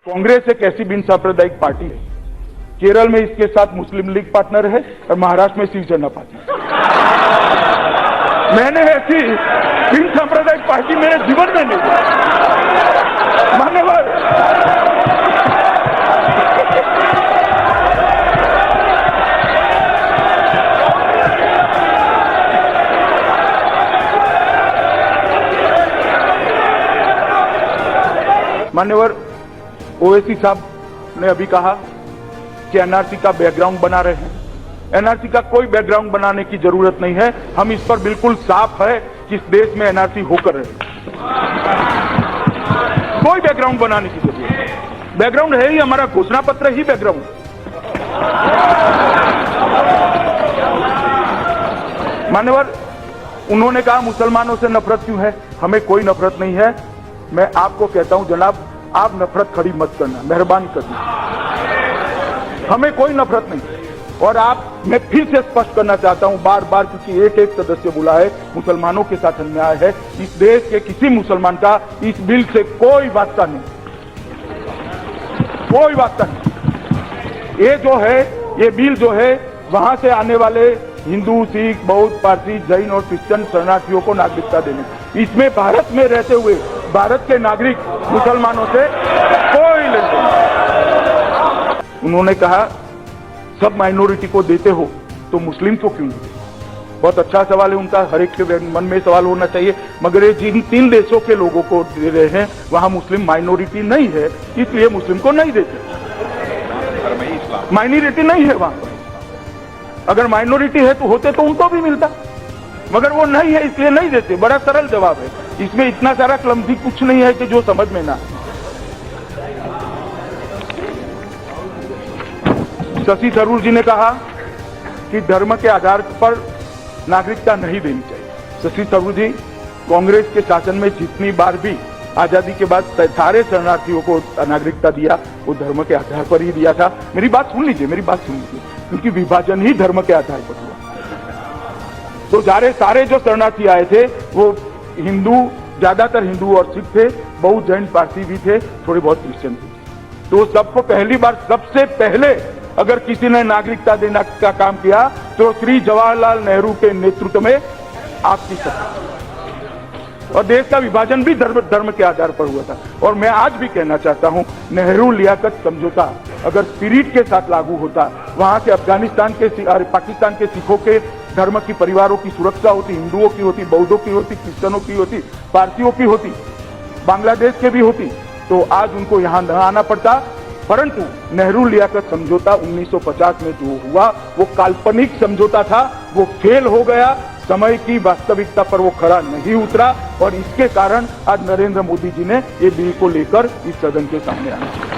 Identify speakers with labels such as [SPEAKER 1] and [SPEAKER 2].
[SPEAKER 1] कांग्रेस एक ऐसी बिन सांप्रदायिक पार्टी है, केरल में इसके साथ मुस्लिम लीग पार्टनर है और महाराष्ट्र में शिवसेना पार्टी। मैंने ऐसी बिन सांप्रदायिक पार्टी मेरे जीवन में नहीं देखी। मान्यवर, मान्यवर ओवैसी साहब ने अभी कहा कि एनआरसी का बैकग्राउंड बना रहे हैं। एनआरसी का कोई बैकग्राउंड बनाने की जरूरत नहीं है। हम इस पर बिल्कुल साफ है कि इस देश में एनआरसी होकर रहे, कोई बैकग्राउंड बनाने की जरूरत नहीं। बैकग्राउंड है ही हमारा घोषणा पत्र ही बैकग्राउंड। मान्यवर, उन्होंने कहा मुसलमानों से नफरत क्यों है? हमें कोई नफरत नहीं है। मैं आपको कहता हूं जनाब, आप नफरत खड़ी मत करना, मेहरबानी करना। हमें कोई नफरत नहीं। और मैं फिर से स्पष्ट करना चाहता हूं बार बार, क्योंकि एक एक सदस्य बोला है मुसलमानों के साथ अन्याय है। इस देश के किसी मुसलमान का इस बिल से कोई वास्ता नहीं, कोई वास्ता नहीं। ये जो है, ये बिल जो है वहां से आने वाले हिंदू, सिख, बौद्ध, पारसी, जैन और क्रिश्चियन शरणार्थियों को नागरिकता देने। इसमें भारत में रहते हुए भारत के नागरिक मुसलमानों से कोई लेन देन। उन्होंने कहा सब माइनॉरिटी को देते हो तो मुस्लिम को क्यों नहीं? बहुत अच्छा सवाल है उनका, हर एक के मन में सवाल होना चाहिए। मगर ये जिन 3 देशों के लोगों को दे रहे हैं वहां मुस्लिम माइनॉरिटी नहीं है, इसलिए मुस्लिम को नहीं देते। माइनॉरिटी नहीं है वहां। अगर माइनॉरिटी है तो होते तो उनको भी मिलता, मगर वो नहीं है इसलिए नहीं देते। बड़ा सरल जवाब है, इसमें इतना सारा क्लमजी कुछ नहीं है कि जो समझ में ना। शशि थरूर जी ने कहा कि धर्म के आधार पर नागरिकता नहीं देनी चाहिए। शशि थरूर जी, कांग्रेस के शासन में जितनी बार भी आजादी के बाद सारे शरणार्थियों को नागरिकता दिया, वो धर्म के आधार पर ही दिया था। मेरी बात सुन लीजिए, क्योंकि विभाजन ही धर्म के आधार पर हुआ। तो सारे जो शरणार्थी आए थे वो हिंदू, ज्यादातर हिंदू और सिख थे, बौद्ध, जैन, पारसी भी थे, थोड़े बहुत क्रिश्चियन थे। तो सबको पहली बार, सबसे पहले अगर किसी ने नागरिकता देने का काम किया तो श्री जवाहरलाल नेहरू के नेतृत्व में आपकी सरकार। और देश का विभाजन भी धर्म के आधार पर हुआ था। और मैं आज भी कहना चाहता हूं, नेहरू लियाकत समझौता अगर स्पिरिट के साथ लागू होता, वहां के अफगानिस्तान के, पाकिस्तान के सिखों के धर्म की, परिवारों की सुरक्षा होती, हिंदुओं की होती, बौद्धों की होती, क्रिश्चियनों की होती, पारसियों की होती, बांग्लादेश के भी होती, तो आज उनको यहां न आना पड़ता। परंतु नेहरू लियाकत समझौता 1950 में जो हुआ वो काल्पनिक समझौता था, वो फेल हो गया। समय की वास्तविकता पर वो खरा नहीं उतरा और इसके कारण आज नरेंद्र मोदी जी ने ये बिल को लेकर इस सदन के सामने आया।